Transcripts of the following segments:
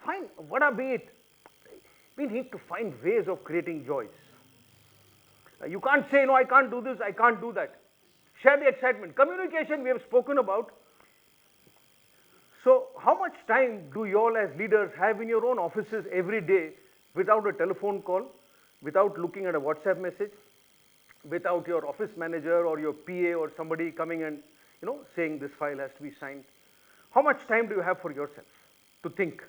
Fine, whatever be it, we need to find ways of creating joys. You can't say, no, I can't do this, I can't do that. Share the excitement. Communication we have spoken about. So how much time do you all as leaders have in your own offices every day without a telephone call, without looking at a WhatsApp message, without your office manager or your PA or somebody coming and saying this file has to be signed? How much time do you have for yourself to think?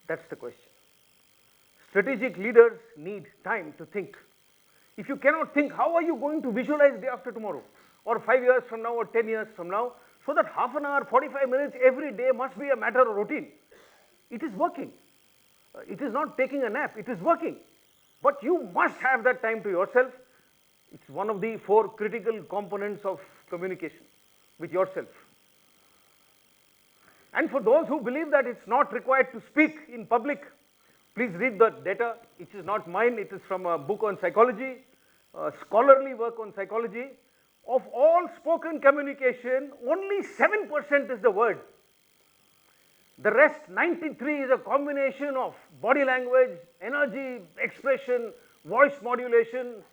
That's the question. Strategic leaders need time to think. If you cannot think, how are you going to visualize day after tomorrow, or 5 years from now, or 10 years from now? So that half an hour, 45 minutes every day must be a matter of routine. It is working. It is not taking a nap, it is working. But you must have that time to yourself. It's one of the 4 critical components of communication with yourself. And for those who believe that it's not required to speak in public, please read the data. It is not mine, it is from a book on psychology, scholarly work on psychology. Of all spoken communication, only 7% is the word. The rest, 93, is a combination of body language, energy, expression, voice modulation,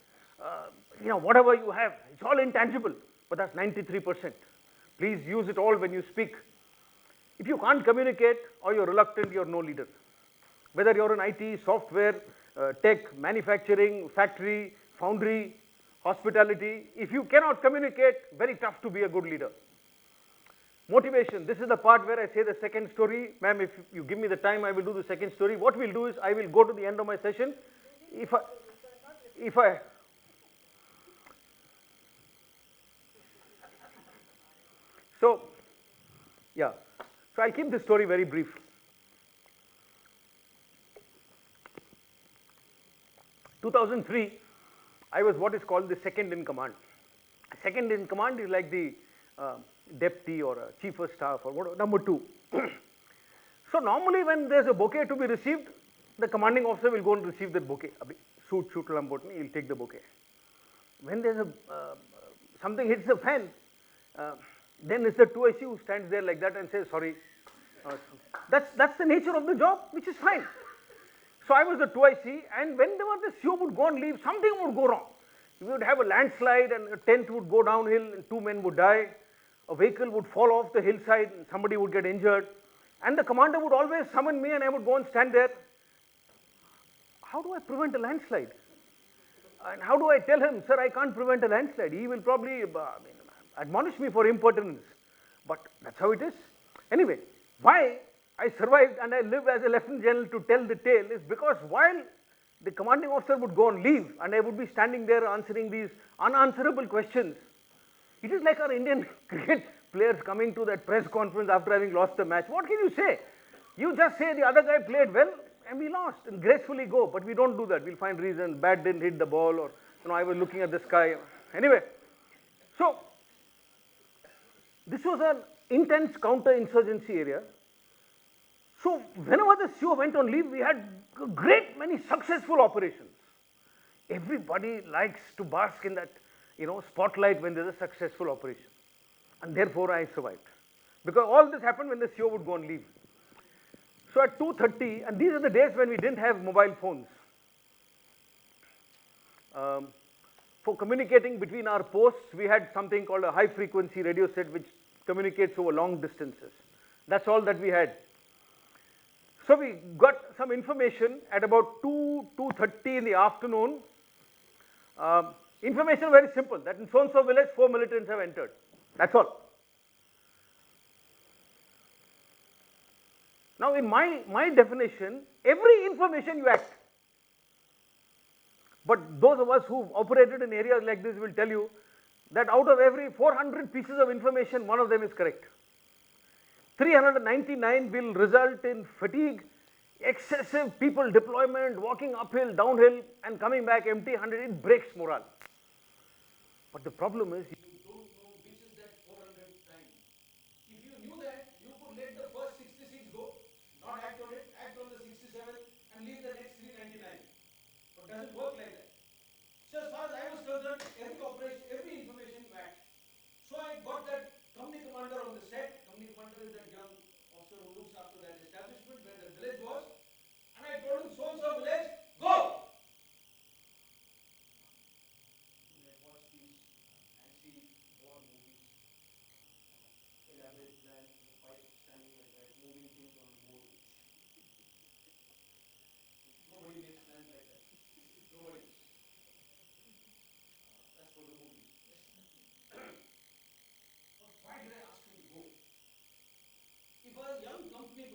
whatever you have. It's all intangible, but that's 93%. Please use it all when you speak. If you can't communicate or you're reluctant, you're no leader. Whether you're in IT, software, tech, manufacturing, factory, foundry, hospitality, if you cannot communicate, very tough to be a good leader. Motivation, this is the part where I say the second story. Ma'am, if you give me the time, I will do the second story. What we'll do is, I will go to the end of my session. So I'll keep this story very brief. 2003, I was what is called the second in command. Second in command is like the deputy or a chief of staff or whatever, number 2. So normally when there's a bouquet to be received, the commanding officer will go and receive that bouquet. Shoot lambotni, he'll take the bouquet. When there's something hits the fan, then it's the 2IC who stands there like that and says, sorry. That's the nature of the job, which is fine. So I was the 2IC, and whenever the CO would go and leave, something would go wrong. We would have a landslide and a tent would go downhill and 2 men would die. A vehicle would fall off the hillside and somebody would get injured. And the commander would always summon me and I would go and stand there. How do I prevent a landslide? And how do I tell him, sir, I can't prevent a landslide? He will probably admonish me for impertinence. But that's how it is. Anyway, why I survived and I live as a Lieutenant General to tell the tale is because while the commanding officer would go and leave and I would be standing there answering these unanswerable questions, it is like our Indian cricket players coming to that press conference after having lost the match. What can you say? You just say the other guy played well and we lost and gracefully go, but we don't do that. We'll find reasons, bat didn't hit the ball, or I was looking at the sky. Anyway, so this was an intense counter-insurgency area. So whenever the CO went on leave, we had a great many successful operations. Everybody likes to bask in that, spotlight when there's a successful operation. And therefore I survived. Because all this happened when the CO would go on leave. So at 2:30, and these are the days when we didn't have mobile phones. For communicating between our posts, we had something called a high frequency radio set which communicates over long distances. That's all that we had. So we got some information at about 2:30 in the afternoon. Information very simple, that in so-and-so village 4 militants have entered. That's all. Now in my definition, every information you act. But those of us who operated in areas like this will tell you that out of every 400 pieces of information, one of them is correct. 399 will result in fatigue, excessive people deployment, walking uphill, downhill, and coming back empty-handed. It breaks morale. But the problem is, you don't know which is that 400th time. If you knew that, you could let the first 66 go, not act on it, act on the 67, and leave the next 399. But it doesn't work like that. So as far as I was concerned, every operation, every information matched. So I got that company commander on the set. Company commander is that young officer who looks after that establishment.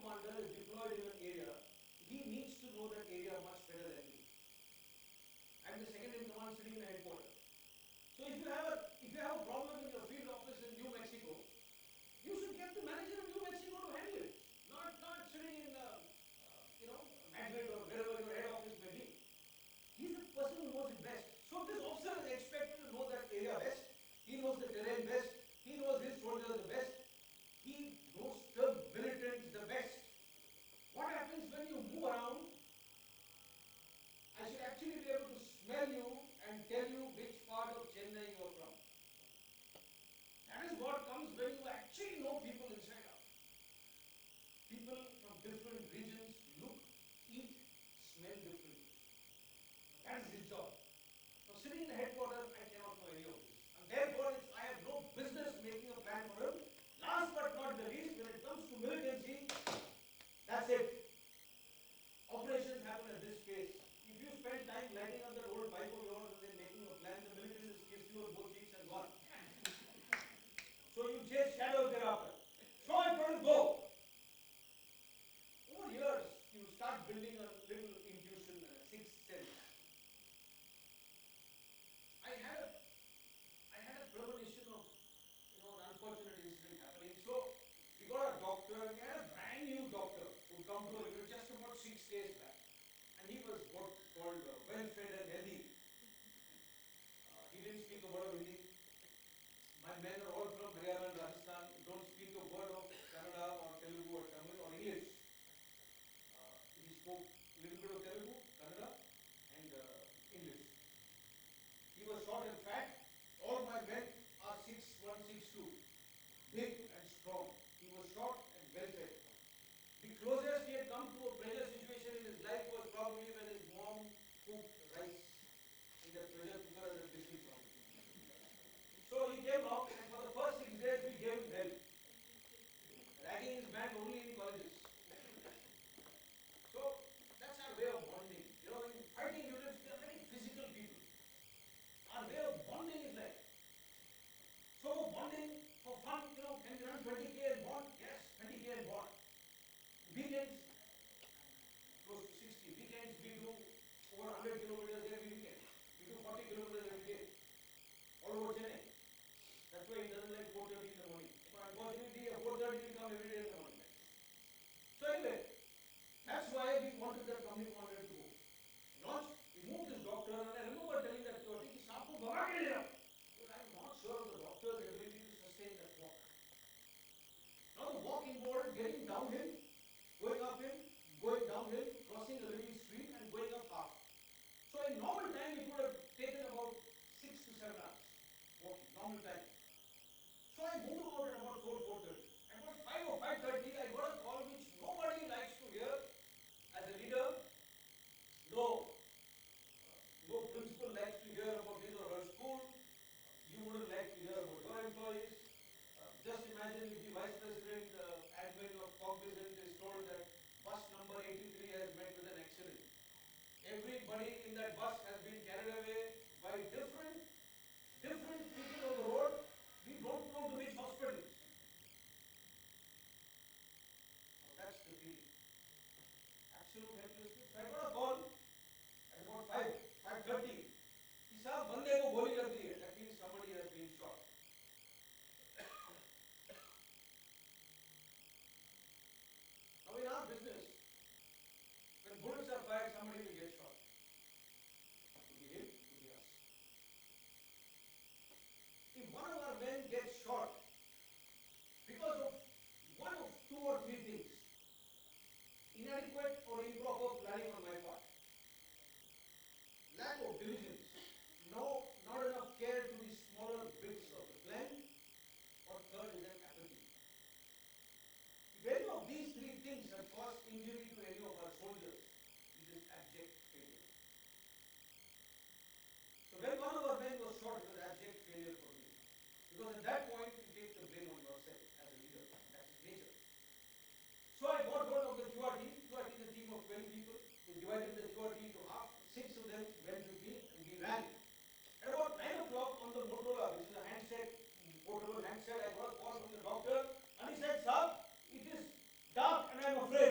commander is deployed in an area, he needs to know that area much better than me. I'm the second in command sitting in the headquarters. So if you have a problem in your field office in New Mexico, you should get the manager of New Mexico to handle it, not sitting in Madrid or wherever your head office may be. He's the person who knows it best. So this officer is expected to know that area best. He knows the terrain best. He knows his soldiers the best. He knows the militants the best. What happens when you move around? I should actually be able to smell you and tell you which part of Chennai you are from. That is what comes when you actually know people inside out. People from different regions look, eat, smell differently. That is his job. Now, sitting in the headquarters, I cannot know any of this. And therefore, I have no business making a plan for him. Last but not the least, when it comes to militancy, that's it. Operations happen at this pace. If you spend time lighting up that old pipe of yours and then making a plan, the militant is kissed you on both cheeks and gone. So you chase shadows thereafter. So I told him, go. Over years, you start building a little intuition, a sixth sense. I had a premonition of an unfortunate incident happening. So we got a doctor, we had a brand new doctor who come to us just about 6 days back. And he was what called well fed and healthy. He didn't speak a word of Hindi. My men are all from Haryana and Rajasthan, don't speak a word of Kannada or Telugu or Tamil or English. He spoke a little bit of Telugu, Kannada and English. He was short and fat. All my men are 6'1", 6'2", big and strong. He was short and well fed. The closest he had come to a pressure situation in his life was probably when his mom cooked rice in the pressure cooker as a district property. So he came out, and for the first 6 days we gave him hell. Ragging is banned only in colleges. So that's our way of bonding. In fighting units, we are very physical people. Our way of bonding is like. So bonding for fun, can we run 20k and bond? Yes, 20k and bond. Weekends, close to 60. Weekends we do over 100 kilometers every weekend. We do 40 kilometers every day. All over Chennai. That's why he doesn't like 4:30 in the morning. But unfortunately, at 4:30 we come every day in the morning. So anyway, that's why we wanted the company commander to go. Not, we moved this doctor, and I remember telling that to him, "Saapko bhaga ke le jao." I'm not sure of the doctor's ability to sustain that walk. Now the walk involved getting downhill, going uphill, going downhill, crossing a little stream and going up half. So in normal time it would have taken about 6 to 7 hours walking, normal time. So I moved out at about 4:30. About 5 or 5:30 I got a call which nobody likes to hear as a leader. No principal likes to hear about his or her school. You wouldn't like to hear about your employees. Just imagine if the vice president, admin of Cognizant is told that bus number 83 has met with an accident. Everybody in that bus has been carried away by different people on the road. We don't know to which hospitals. Now that's the feeling. Absolute helplessness. So I got a call at about 5:30. कि साहब बंदे को गोली लग गई है. That means somebody has been shot. Now in our business, when bullets are fired, somebody will get shot. Could be him, could be us. If one of our men gets shot because of one of 2 or 3 things, inadequate or improper planning on my part, lack of diligence, not enough care to the smaller bits of the plan, or third is an apathy. If any of these 3 things have caused injury to any of our soldiers, it is abject failure. So when one of our men was shot, it was abject failure for me. Because at that point, you take the blame on yourself as a leader. That's his nature. So I got hold of the QRT. QRT is a team of 12 people. We divided the QRT into half. 6 of them went with me and we ran. At about 9 o'clock on the Motorola, which is a handset, portable handset, I got a call from the doctor and he said, "Sir, it is dark and I am afraid."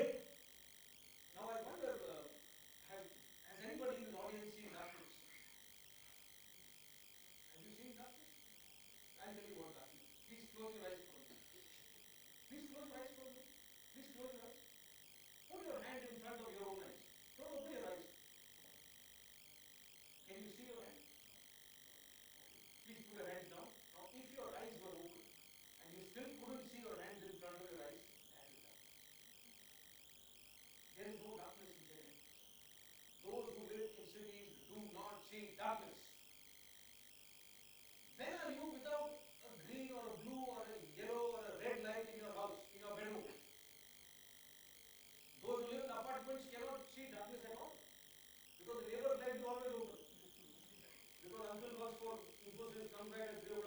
means do not see darkness. When are you without a green or a blue or a yellow or a red light in your house, in your bedroom? Those who live in apartments cannot see darkness at all because the neighbor's light is always open. Because uncle works for Infosys, comes back at 3 o'clock